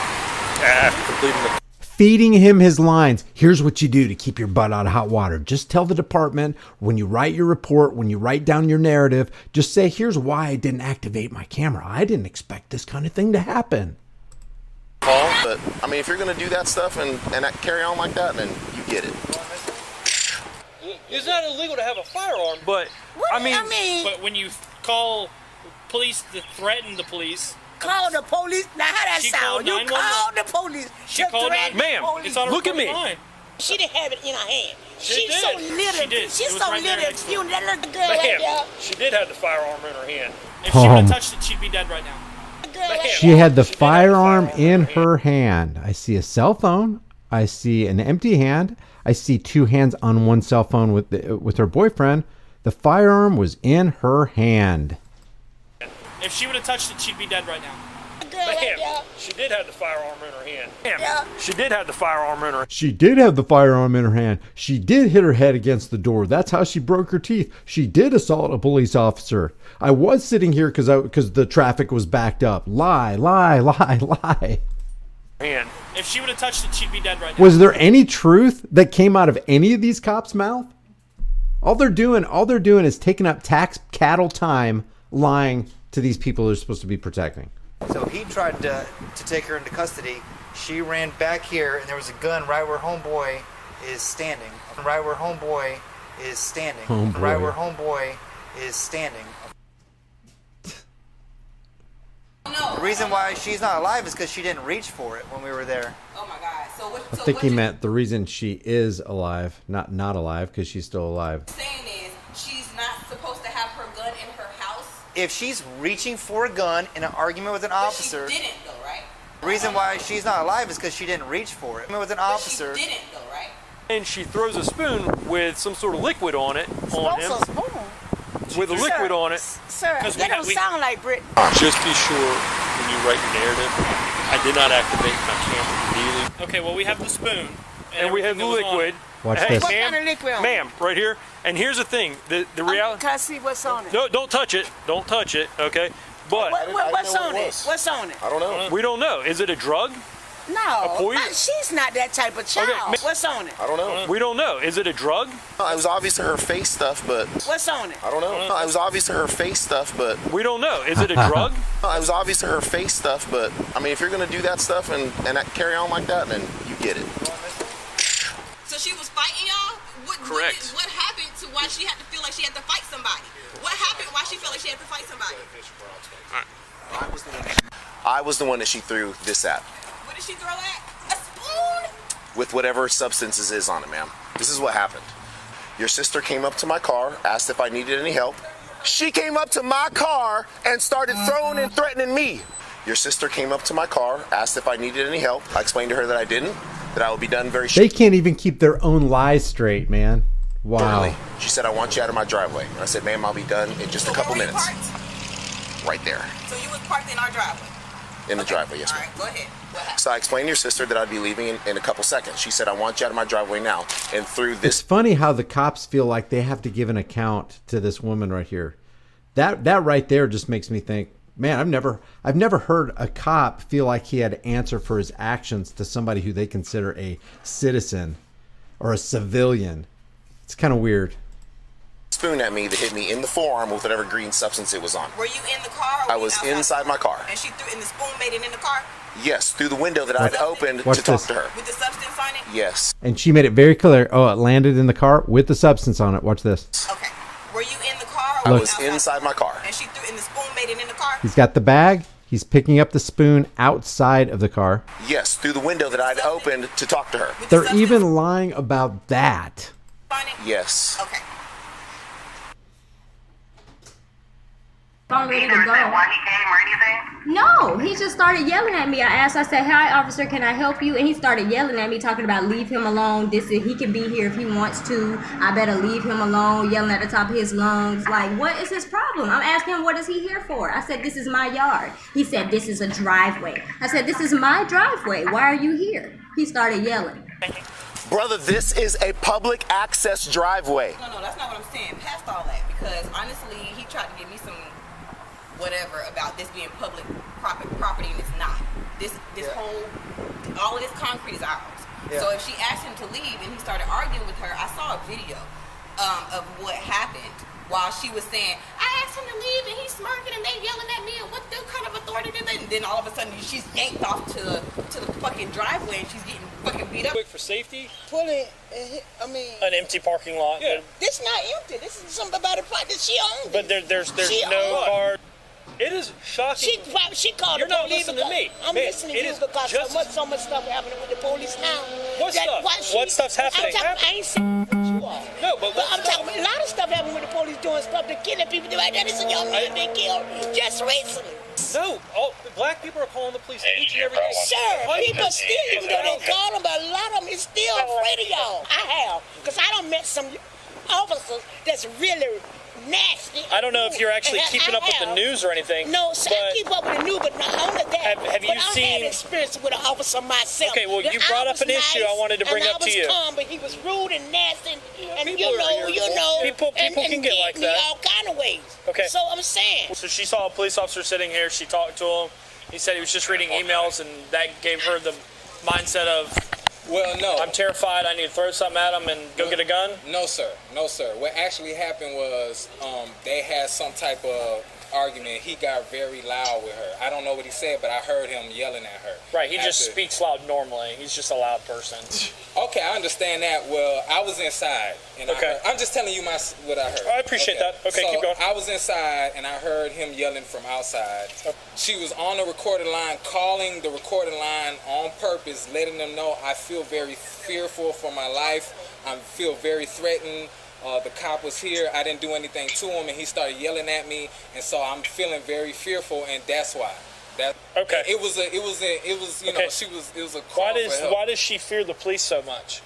after completing the... Feeding him his lines. Here's what you do to keep your butt out of hot water. Just tell the department when you write your report, when you write down your narrative, just say, here's why I didn't activate my camera. I didn't expect this kind of thing to happen. But, I mean, if you're going to do that stuff and carry on like that, then you get it. It's not illegal to have a firearm, but I mean, but when you call police to threaten the police, Call the police. Now how that sound? You called the police. She called 911. Ma'am, it's on her Look at me. line. She didn't have it in her hand. She did. So little. She did. She's It was so right there little. next to You her. that little girl right there. Ma'am, she did have the firearm in her hand. If she would have touched it, she'd be dead right now. She had the firearm in her hand. I see a cell phone. I see an empty hand. I see two hands on one cell phone with her boyfriend. The firearm was in her hand. If she would have touched it, she'd be dead right now. Ma'am, she did have the firearm in her hand. Ma'am, she did have the firearm in her. She did have the firearm in her hand. She did hit her head against the door. That's how she broke her teeth. She did assault a police officer. I was sitting here because the traffic was backed up. Lie, lie, lie, lie. Hand. If she would have touched it, she'd be dead right now. Was there any truth that came out of any of these cops' mouth? All they're doing is taking up tax cattle time lying to these people they're supposed to be protecting. So he tried to take her into custody. She ran back here, and there was a gun right where homeboy is standing. Right where homeboy is standing. Homeboy. Right where homeboy is standing. The reason why she's not alive is because she didn't reach for it when we were there. Oh my God. So what? I think he meant the reason she is alive, not alive, because she's still alive. Saying is she's not supposed to have her gun in her house. If she's reaching for a gun in an argument with an officer, She didn't though, right? the reason why she's not alive is because she didn't reach for it. With an officer. She didn't though, right? And she throws a spoon with some sort of liquid on it on him. Also spoon. With a liquid on it. Sir, that don't sound like Brittany. Just be sure when you write your narrative, I did not activate my camera immediately. Okay, well we have the spoon. And we have the liquid. Watch Hey, this. What kind of liquid on it? Ma'am, right here. And here's the thing. The reality. Can I see what's on it? No, don't touch it. Don't touch it. Okay. But What's on it? What's on it? I don't know. we don't know. Is it a drug? No, poison? she's not that type of child. Okay, What's on it? I don't know. We don't know. Is it a drug? No, it was obvious to her face stuff, but What's on it? I don't know. No, it was obvious to her face stuff, but we don't know. Is it a drug? No, it was obvious to her face stuff, but I mean, if you're gonna do that stuff and carry on like that, then you get it. So she was fighting y'all? Correct. What happened to why she had to feel like she had to fight somebody? What happened why she felt like she had to fight somebody? I was the one that she threw this at, What did she throw at? A spoon? with whatever substances is on it, ma'am. This is what happened. Your sister came up to my car, asked if I needed any help. She came up to my car and started throwing and threatening me. Your sister came up to my car, asked if I needed any help. I explained to her that I didn't, that I would be done very They can't even keep their own lies straight, man. Wow. shortly. She said, I want you out of my driveway. I said, ma'am, I'll be done in just a couple Where were you minutes. parked? Right there, So you was parked in our driveway? in the driveway, yes, All ma'am. right, go ahead. What happened? So I explained to your sister that I'd be leaving in a couple seconds. She said, I want you out of my driveway now. And through It's this, funny how the cops feel like they have to give an account to this woman right here. That right there just makes me think, man, I've never heard a cop feel like he had to answer for his actions to somebody who they consider a citizen or a civilian. It's kind of weird. spoon at me that hit me in the forearm with whatever green substance it was on. Were you in the car? Or I were you was outside? inside my car. And she threw, and the spoon made it in the car? Yes, through the window that I'd opened Watch to talk this. to her. With the substance on it? Yes. And she made it very clear. Oh, it landed in the car with the substance on it. Watch this. Okay. Were you in the car? I Or were was you outside? inside my car. And she threw, and the spoon made it in the car? He's got the bag. He's picking up the spoon outside of the car. Yes, through the window that I'd opened to talk to her. They're even lying about that. Yes. Okay. I'm ready to go. Why he came or anything? No, he just started yelling at me. I asked, I said, hi, officer, can I help you? And he started yelling at me, talking about leave him alone. He can be here if he wants to. I better leave him alone, yelling at the top of his lungs. Like, what is his problem? I'm asking him, what is he here for? I said, this is my yard. He said, this is a driveway. I said, this is my driveway. Why are you here? He started yelling. Brother, this is a public access driveway. No, that's not what I'm saying. Past all that, because honestly, he tried to give me some whatever about this being public property, and it's not. This whole, all of this concrete is ours. Yeah. So if she asked him to leave and he started arguing with her, I saw a video of what happened while she was saying, I asked him to leave and he's smirking and they yelling at me and what kind of authority did they? And then all of a sudden she's yanked off to the fucking driveway and she's getting fucking beat up. Quick for safety. Pulling, I mean, an empty parking lot. Yeah. This is not empty. This is something about a part that she owns. But there's no car. It is shocking. She called You're the not police. listening to me. I'm listening to you because so much stuff happening with the police now. What stuff? What stuff's happening? I ain't saying you are. No, but I'm talking about a lot of stuff happening with the police doing stuff to killing people. Like that is a young man they killed just recently. No, black people are calling the police each and every day. Sure, people still, even though they call them, but a lot of them is still afraid of y'all. I have, because I done met some officers that's really nasty. I don't know if you're actually keeping up with the news or anything. No, so I keep up with the news, but not only that. Have you seen? I had experience with an officer myself. Okay, well, you brought up an issue I wanted to bring up to you. Calm, but he was rude and nasty, and people can get like that. All kind of ways. Okay. So I'm saying. So she saw a police officer sitting here. She talked to him. He said he was just reading emails, and that gave her the mindset of, well, no. I'm terrified. I need to throw something at him and go get a gun. No, sir. No, sir. What actually happened was they had some type of argument. He got very loud with her. I don't know what he said, but I heard him yelling at her. Right. He just speaks loud normally. He's just a loud person. Okay, I understand that. Well, I was inside, and I'm just telling you what I heard. I appreciate that. Okay, so keep going. I was inside, and I heard him yelling from outside. She was on the recording line, calling the recording line on purpose, letting them know I feel very fearful for my life. I feel very threatened. The cop was here. I didn't do anything to him, and he started yelling at me, and so I'm feeling very fearful, and that's why. It was you know, it was a call for help. Why does she fear the police so much?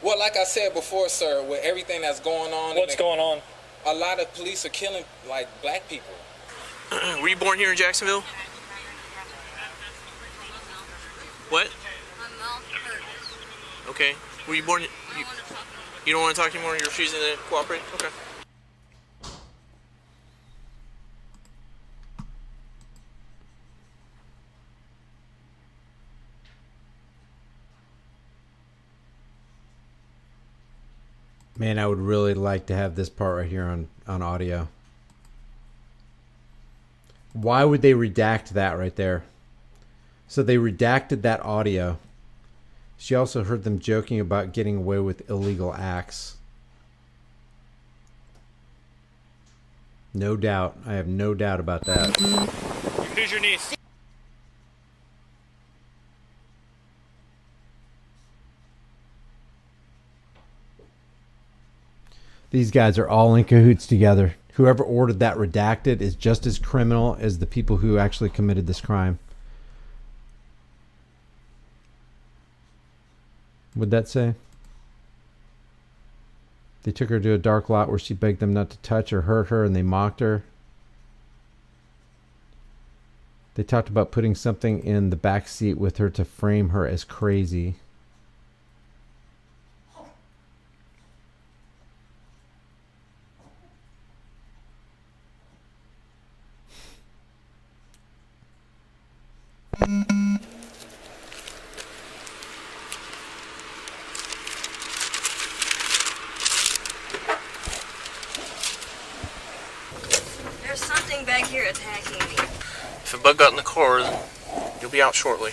Well, like I said before, sir, with everything that's going on. What's going on? A lot of police are killing like black people. Were you born here in Jacksonville? What? Okay. Were you born? You don't want to talk anymore? You're refusing to cooperate? Okay. Man, I would really like to have this part right here on audio. Why would they redact that right there? So they redacted that audio. She also heard them joking about getting away with illegal acts. No doubt. I have no doubt about that. Who's your niece? These guys are all in cahoots together. Whoever ordered that redacted is just as criminal as the people who actually committed this crime. What'd that say? They took her to a dark lot where she begged them not to touch or hurt her, and they mocked her. They talked about putting something in the back seat with her to frame her as crazy. There's something back here attacking me. If a bug got in the car, you'll be out shortly.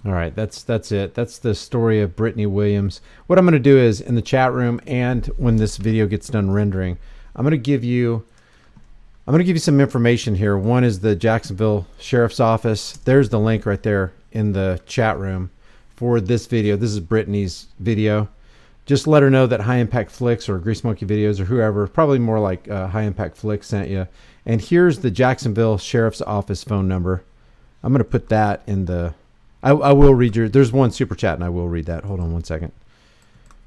All right, that's it. That's the story of Brittany Williams. What I'm going to do is in the chat room and when this video gets done rendering, I'm going to give you some information here. One is the Jacksonville Sheriff's Office. There's the link right there in the chat room for this video. This is Brittany's video. Just let her know that High Impact Flicks or Grease Monkey Videos or whoever, probably more like High Impact Flicks sent you. And here's the Jacksonville Sheriff's Office phone number. I'm going to put that in the... I will read there's one super chat and I will read that. Hold on one second.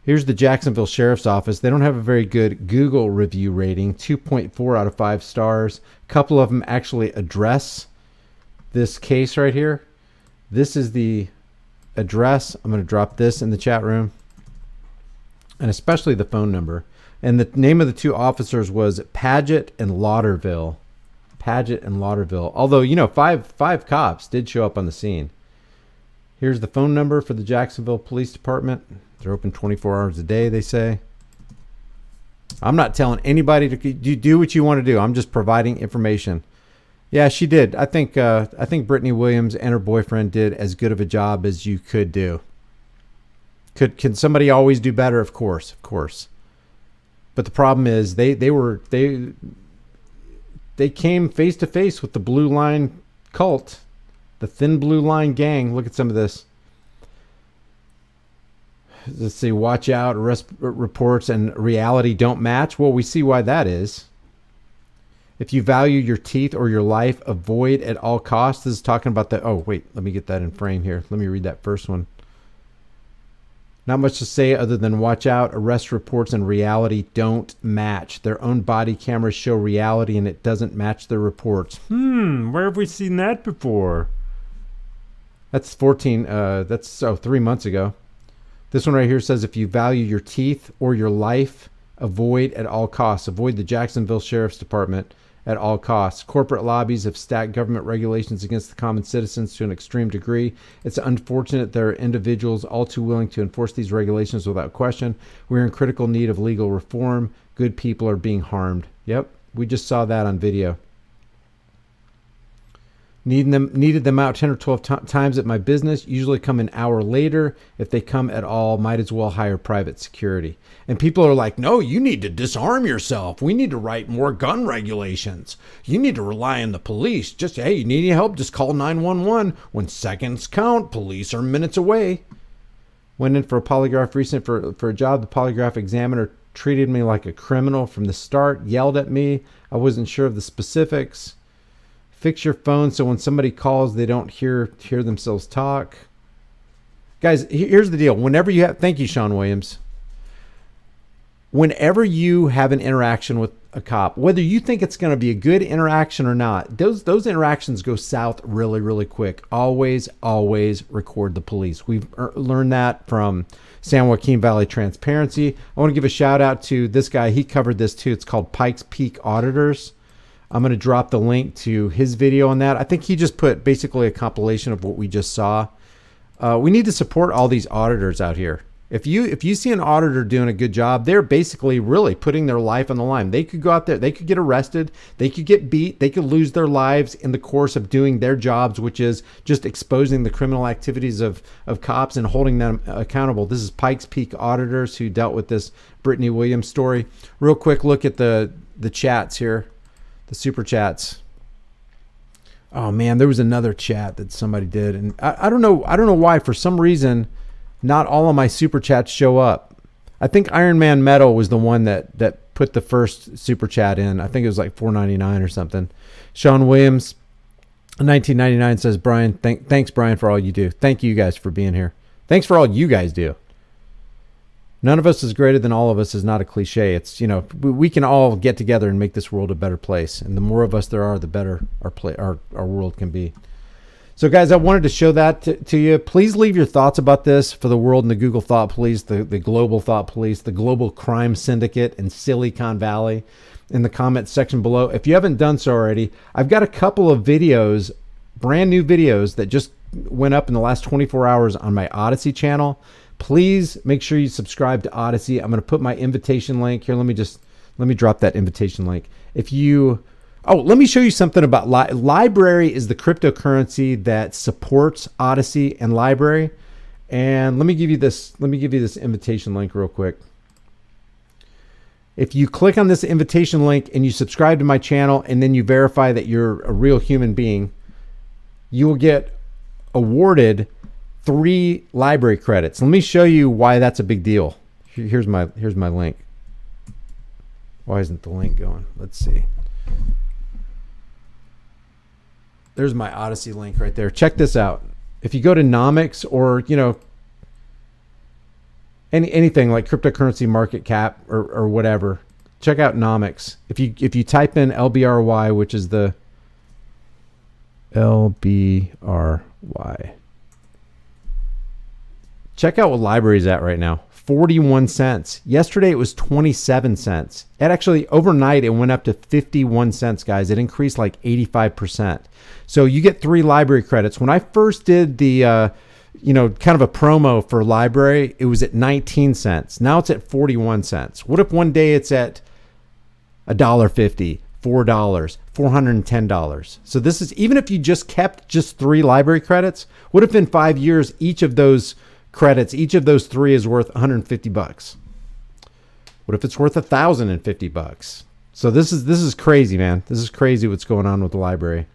Here's the Jacksonville Sheriff's Office. They don't have a very good Google review rating, 2.4 out of 5 stars. A couple of them actually address this case right here. This is the address. I'm going to drop this in the chat room, and especially the phone number. And the name of the two officers was Paget and Lauderville. Paget and Lauderville. Although, you know, five cops did show up on the scene. Here's the phone number for the Jacksonville Police Department. They're open 24 hours a day, they say. I'm not telling anybody to do what you want to do. I'm just providing information. Yeah, she did. I think Brittany Williams and her boyfriend did as good of a job as you could do. Can somebody always do better? Of course. But the problem is they came face to face with the Blue Line cult, the Thin Blue Line gang. Look at some of this. Let's see. Watch out. Arrest reports and reality don't match. Well, we see why that is. If you value your teeth or your life, avoid at all costs. This is talking about the... Oh, wait. Let me get that in frame here. Let me read that first one. Not much to say other than watch out. Arrest reports and reality don't match. Their own body cameras show reality and it doesn't match their reports. Where have we seen that before? That's 3 months ago. This one right here says if you value your teeth or your life, avoid at all costs. Avoid the Jacksonville Sheriff's Department at all costs. Corporate lobbies have stacked government regulations against the common citizens to an extreme degree. It's unfortunate there are individuals all too willing to enforce these regulations without question. We're in critical need of legal reform. Good people are being harmed. Yep, we just saw that on video. Needed them out 10 or 12 times at my business. Usually come an hour later. If they come at all, might as well hire private security. And people are like, no, you need to disarm yourself. We need to write more gun regulations. You need to rely on the police. Just, hey, you need any help? Just call 911. When seconds count, police are minutes away. Went in for a polygraph recent for a job. The polygraph examiner treated me like a criminal from the start, yelled at me. I wasn't sure of the specifics. Fix your phone so when somebody calls, they don't hear themselves talk. Guys, here's the deal. Whenever you have, thank you, Sean Williams. Whenever you have an interaction with a cop, whether you think it's going to be a good interaction or not, those interactions go south really, really quick. Always record the police. We've learned that from San Joaquin Valley Transparency. I want to give a shout out to this guy. He covered this too. It's called Pikes Peak Auditors. I'm going to drop the link to his video on that. I think he just put basically a compilation of what we just saw. We need to support all these auditors out here. If you see an auditor doing a good job, they're basically really putting their life on the line. They could go out there, they could get arrested, they could get beat, they could lose their lives in the course of doing their jobs, which is just exposing the criminal activities of cops and holding them accountable. This is Pikes Peak Auditors who dealt with this Brittany Williams story. Real quick look at the chats here. The super chats. Oh man, there was another chat that somebody did, and I don't know why. For some reason, not all of my super chats show up. I think Iron Man Metal was the one that put the first super chat in. I think it was like $4.99 or something. Sean Williams, 1999 says, Brian, thanks Brian for all you do. Thank you guys for being here. Thanks for all you guys do. None of us is greater than all of us is not a cliche. It's, you know, we can all get together and make this world a better place. And the more of us there are, the better our world can be. So guys, I wanted to show that to you. Please leave your thoughts about this for the world and the Google Thought Police, the Global Thought Police, the Global Crime Syndicate in Silicon Valley in the comments section below. If you haven't done so already, I've got a couple of videos, brand new videos that just went up in the last 24 hours on my Odyssey channel. Please make sure you subscribe to Odyssey. I'm going to put my invitation link here. Let me drop that invitation link. Let me show you something about Library is the cryptocurrency that supports Odyssey and Library. And let me give you this invitation link real quick. If you click on this invitation link and you subscribe to my channel and then you verify that you're a real human being, you will get awarded 3 library credits. Let me show you why that's a big deal. Here's my link. Why isn't the link going? Let's see. There's my Odyssey link right there. Check this out. If you go to Nomics or, you know, anything like cryptocurrency market cap or whatever, check out Nomics. If you type in LBRY, which is the LBRY. Check out what library is at right now. 41 cents. Yesterday it was 27 cents. It actually, overnight, it went up to 51 cents, guys. It increased like 85%. So you get 3 library credits. When I first did the, kind of a promo for library, it was at 19 cents. Now it's at 41 cents. What if one day it's at $1.50, $4, $410? So this is, even if you just kept just 3 library credits, what if in 5 years, each of those credits, each of those 3 is worth $150? What if it's worth $1,050? So this is crazy, man. This is crazy what's going on with the library.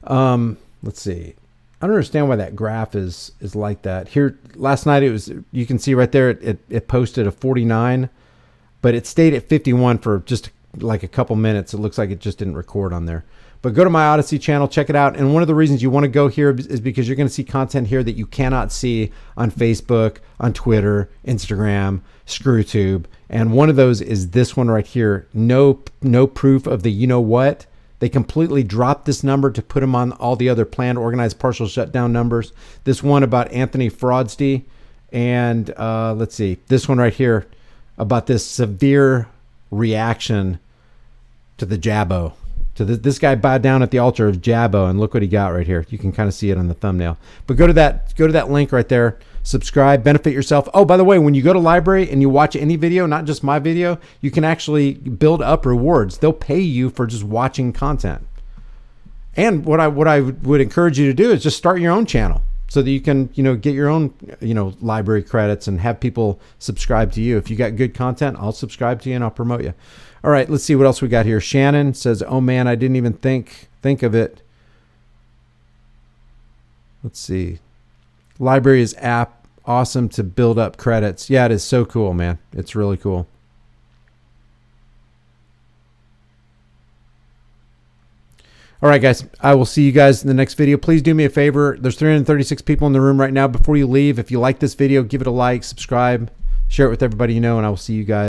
Let's see. I don't understand why that graph is like that. Here last night it was, you can see right there it posted a 49, but it stayed at 51 for just like a couple minutes. It looks like it just didn't record on there. But go to my Odyssey channel, check it out. And one of the reasons you want to go here is because you're going to see content here that you cannot see on Facebook, on Twitter, Instagram, ScrewTube. And one of those is this one right here. No proof of the what. They completely dropped this number to put them on all the other planned organized partial shutdown numbers. This one about Anthony Fraudsty. And let's see, this one right here about this severe reaction to the Jabbo. So this guy bowed down at the altar of Jabbo, and look what he got right here. You can kind of see it on the thumbnail. But go to that link right there. Subscribe, benefit yourself. Oh, by the way, when you go to library and you watch any video, not just my video, you can actually build up rewards. They'll pay you for just watching content. And what I would encourage you to do is just start your own channel so that you can, get your own, library credits and have people subscribe to you. If you got good content, I'll subscribe to you and I'll promote you. All right, let's see what else we got here. Shannon says, "Oh man, I didn't even think of it." Let's see. Library is app awesome to build up credits. Yeah, it is so cool, man. It's really cool. All right, guys, I will see you guys in the next video. Please do me a favor. There's 336 people in the room right now. Before you leave, if you like this video, give it a like, subscribe, share it with everybody you know, and I will see you guys.